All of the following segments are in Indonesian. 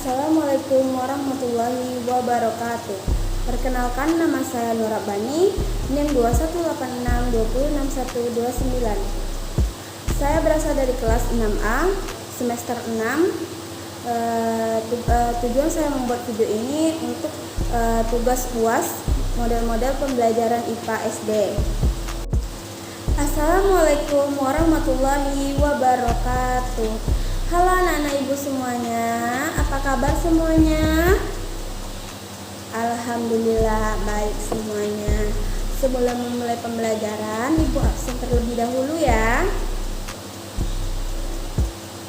Assalamualaikum warahmatullahi wabarakatuh. Perkenalkan, nama saya Nura Bani, NIM 2186206129. Saya berasal dari kelas 6A, semester 6. Tujuan saya membuat video ini untuk tugas UAS model-model pembelajaran IPA SD. Assalamualaikum warahmatullahi wabarakatuh. Halo anak-anak ibu semuanya, apa kabar semuanya? Alhamdulillah baik semuanya. Sebelum memulai pembelajaran, ibu absen terlebih dahulu ya.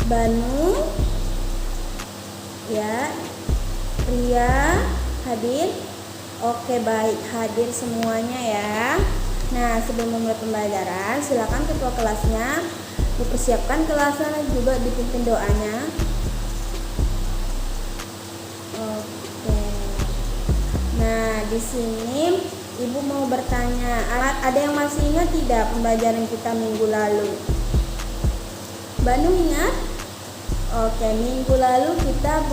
Banu, ya, Ria, hadir? Oke baik, hadir semuanya ya. Nah, sebelum memulai pembelajaran, silakan ketua kelasnya dipersiapkan kelasnya dan juga dipimpin doanya. Oke. Nah, di sini ibu mau bertanya, ada yang masih ingat tidak pembelajaran kita minggu lalu? Banu ingat? Oke, minggu lalu kita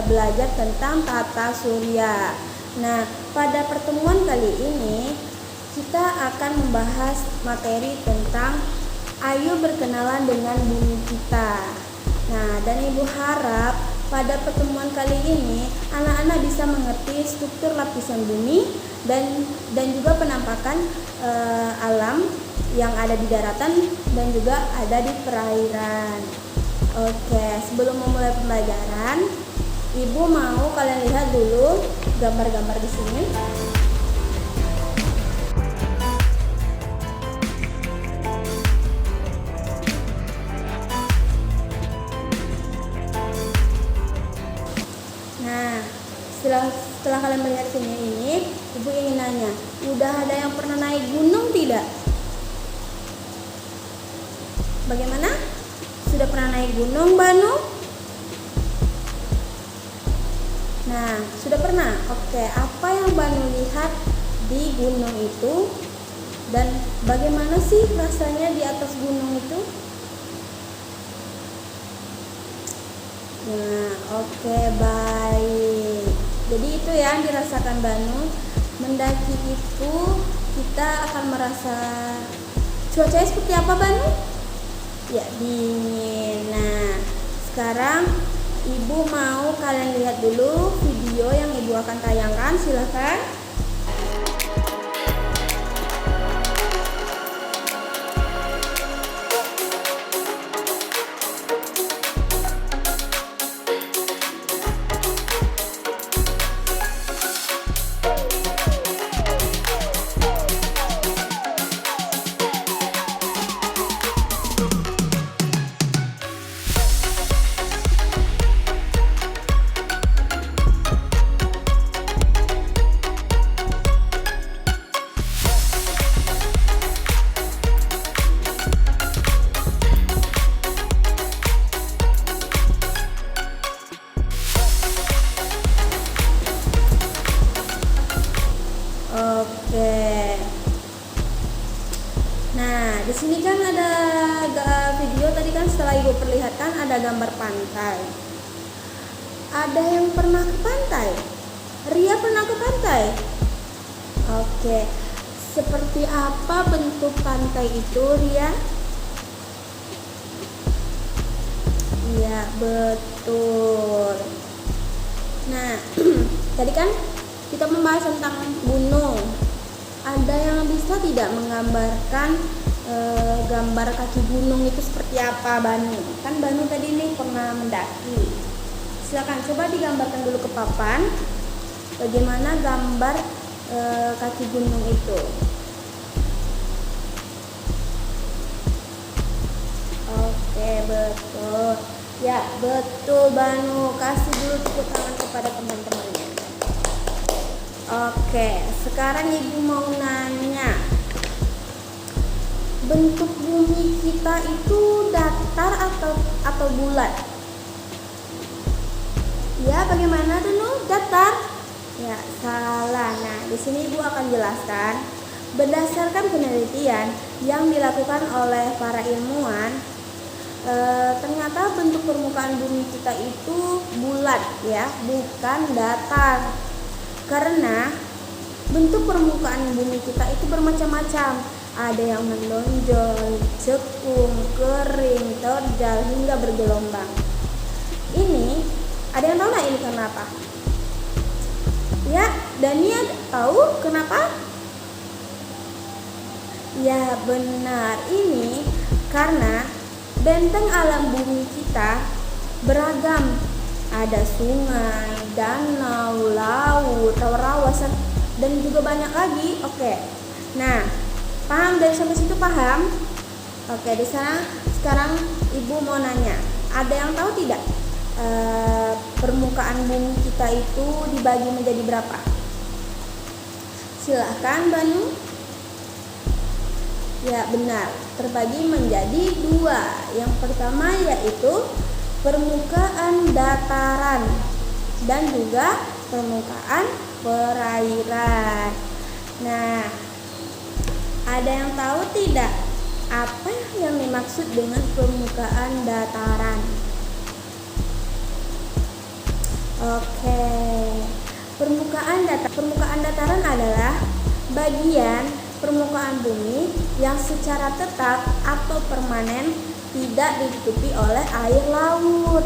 belajar tentang tata surya. Nah, pada pertemuan kali ini kita akan membahas materi tentang ayo berkenalan dengan bumi kita. Nah, dan ibu harap pada pertemuan kali ini anak-anak bisa mengerti struktur lapisan bumi dan juga penampakan alam yang ada di daratan dan juga ada di perairan. Oke, sebelum memulai pembelajaran, ibu mau kalian lihat dulu gambar-gambar di sini. Setelah kalian melihat ini, ibu ingin nanya, udah ada yang pernah naik gunung tidak? Bagaimana? Sudah pernah naik gunung, Banu? Nah, sudah pernah? Oke, apa yang Banu lihat di gunung itu? Dan bagaimana sih rasanya di atas gunung itu? Nah, oke, baik. Jadi itu yang dirasakan Banu. Mendaki itu kita akan merasa cuacanya seperti apa, Banu? Ya, dingin. Nah, sekarang ibu mau kalian lihat dulu video yang ibu akan tayangkan. Silakan. Oke. Nah, di sini kan ada video tadi kan setelah ibu perlihatkan ada gambar pantai. Ada yang pernah ke pantai? Ria pernah ke pantai? Oke. Seperti apa bentuk pantai itu, Ria? Iya, betul. Nah, tadi kan kita membahas tentang gunung. Ada yang bisa tidak menggambarkan gambar kaki gunung itu seperti apa, Banu? Kan Banu tadi nih pernah mendaki. Silakan coba digambarkan dulu ke papan bagaimana gambar kaki gunung itu. Oke, betul. Ya, betul Banu. Kasih dulu tepuk tangan kepada teman-temannya. Oke, sekarang ibu mau nanya, bentuk bumi kita itu datar atau bulat? Ya, bagaimana tuh? Datar? Ya, salah. Nah, di sini ibu akan jelaskan. Berdasarkan penelitian yang dilakukan oleh para ilmuwan, ternyata bentuk permukaan bumi kita itu bulat bulat ya, bukan datar. Karena bentuk permukaan bumi kita itu bermacam-macam. Ada yang menonjol, cekung, kering, terjal, hingga bergelombang. Ini, ada yang tahu nggak ini karena apa? Ya, Dania tahu kenapa? Ya benar, ini karena benteng alam bumi kita beragam. Ada sungai, danau, laut, rawa-rawa, dan juga banyak lagi. Oke. Nah, paham dari sampai situ paham? Oke, di sana sekarang Ibu mau nanya. Ada yang tahu tidak? Permukaan bumi kita itu dibagi menjadi berapa? Silahkan Banu. Ya benar, terbagi menjadi 2. Yang pertama yaitu permukaan dataran dan juga permukaan perairan. Nah, ada yang tahu tidak apa yang dimaksud dengan permukaan dataran? Oke, permukaan dataran adalah bagian permukaan bumi yang secara tetap atau permanen tidak ditutupi oleh air laut.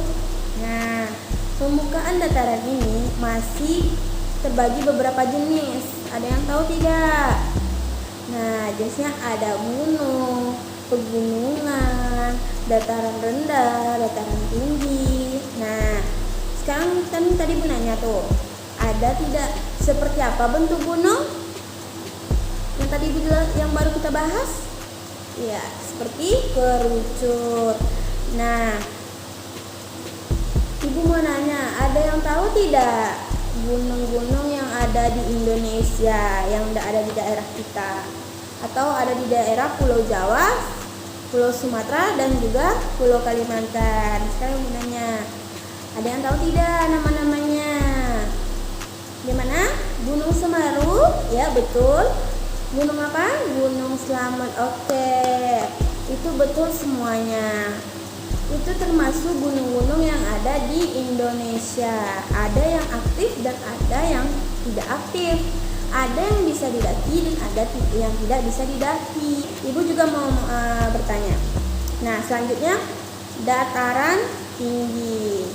Nah, permukaan dataran ini masih terbagi beberapa jenis. Ada yang tahu tidak? Nah, jenisnya ada gunung, pegunungan, dataran rendah, dataran tinggi. Nah, sekarang tadi Bu nanya tuh, ada tidak seperti apa bentuk gunung? Yang tadi yang baru kita bahas? Ya, seperti kerucut. Nah, Ibu mau nanya, ada yang tahu tidak gunung-gunung yang ada di Indonesia, yang ada di daerah kita, atau ada di daerah Pulau Jawa, Pulau Sumatera, dan juga Pulau Kalimantan? Sekarang Ibu nanya, ada yang tahu tidak nama-namanya? Gimana? Gunung Semeru? Ya, betul. Gunung apa? Gunung Slamet. Oke, itu betul semuanya. Itu termasuk gunung-gunung yang ada di Indonesia. Ada yang aktif dan ada yang tidak aktif. Ada yang bisa didaki dan ada yang tidak bisa didaki. Ibu juga mau bertanya. Nah, selanjutnya dataran tinggi.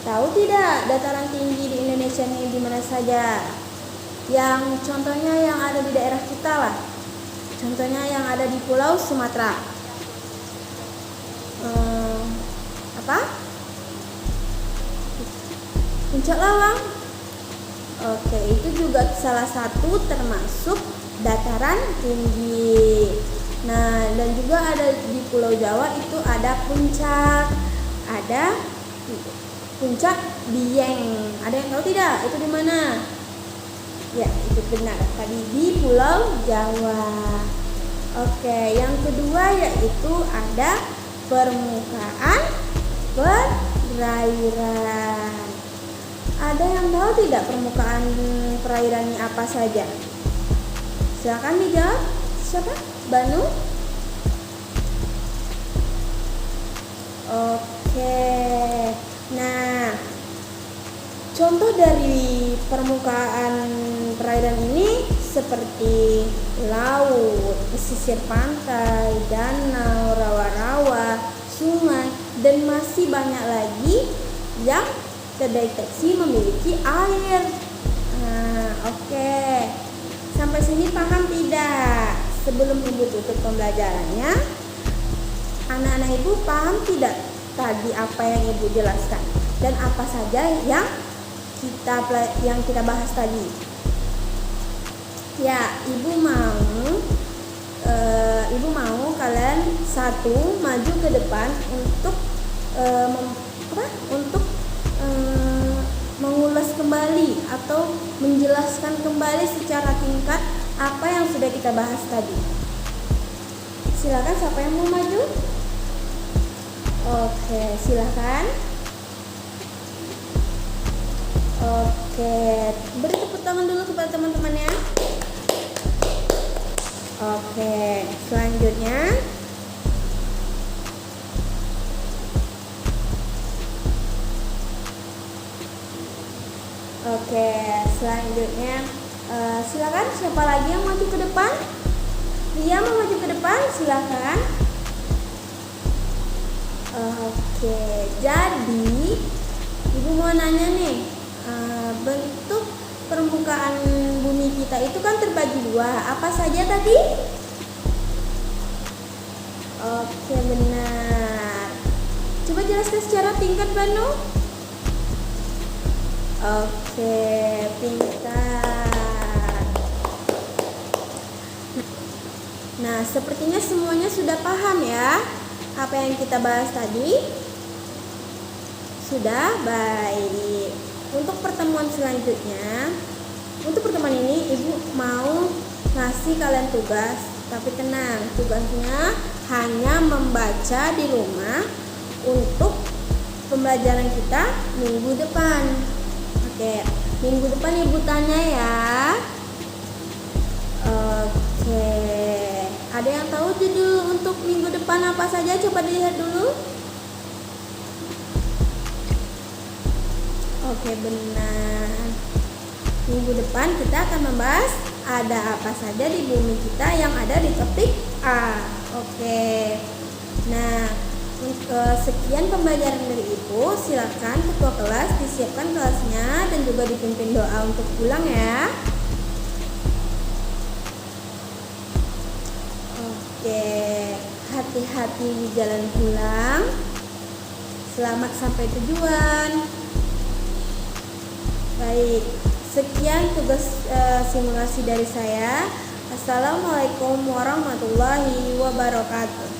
Tahu tidak dataran tinggi di Indonesia ini di mana saja? Yang contohnya yang ada di daerah kita lah. Contohnya yang ada di Pulau Sumatera. Apa? Puncak Lawang. Oke, itu juga salah satu termasuk dataran tinggi. Nah, dan juga ada di Pulau Jawa itu ada puncak. Ada Puncak Dieng. Ada yang tahu tidak? Itu di mana? Ya, itu benar. Tadi di Pulau Jawa. Oke, yang kedua yaitu ada permukaan perairan. Ada yang tahu tidak permukaan perairannya apa saja? Silakan dijawab. Siapa? Banu? Oke. Nah, contoh dari permukaan perairan ini seperti laut, pesisir pantai, danau, rawa-rawa, sungai, dan masih banyak lagi yang terdeteksi memiliki air. Nah, oke. Sampai sini paham tidak? Sebelum Ibu tutup pembelajarannya, anak-anak Ibu paham tidak tadi apa yang Ibu jelaskan? Dan apa saja yang kita bahas tadi? Ya, Ibu mau kalian satu maju ke depan untuk mengulas kembali atau menjelaskan kembali secara singkat apa yang sudah kita bahas tadi. Silakan, siapa yang mau maju? Oke, silakan. Oke, beri tepuk tangan dulu kepada teman-temannya. Oke, selanjutnya Oke, selanjutnya silakan siapa lagi yang maju ke depan? Ria mau maju ke depan, silakan. Oke, jadi Ibu mau nanya nih, bentuk permukaan bumi kita itu kan terbagi dua. Apa saja tadi? Oke, benar. Coba jelaskan secara tingkat, Banu. Oke, pintar. Nah, sepertinya semuanya sudah paham ya apa yang kita bahas tadi. Sudah, baik. Untuk pertemuan selanjutnya, untuk pertemuan ini Ibu mau ngasih kalian tugas, tapi tenang, tugasnya hanya membaca di rumah untuk pembelajaran kita minggu depan. Oke, minggu depan Ibu tanya ya. Oke, ada yang tahu judul untuk minggu depan apa saja? Coba dilihat dulu. Oke, benar. Minggu depan kita akan membahas ada apa saja di bumi kita yang ada di topik A. Oke. Nah, sekian pembelajaran dari Ibu. Silakan ketua kelas disiapkan kelasnya dan juga dipimpin doa untuk pulang ya. Oke, hati-hati di jalan pulang. Selamat sampai tujuan. Baik, sekian tugas simulasi dari saya. Assalamualaikum warahmatullahi wabarakatuh.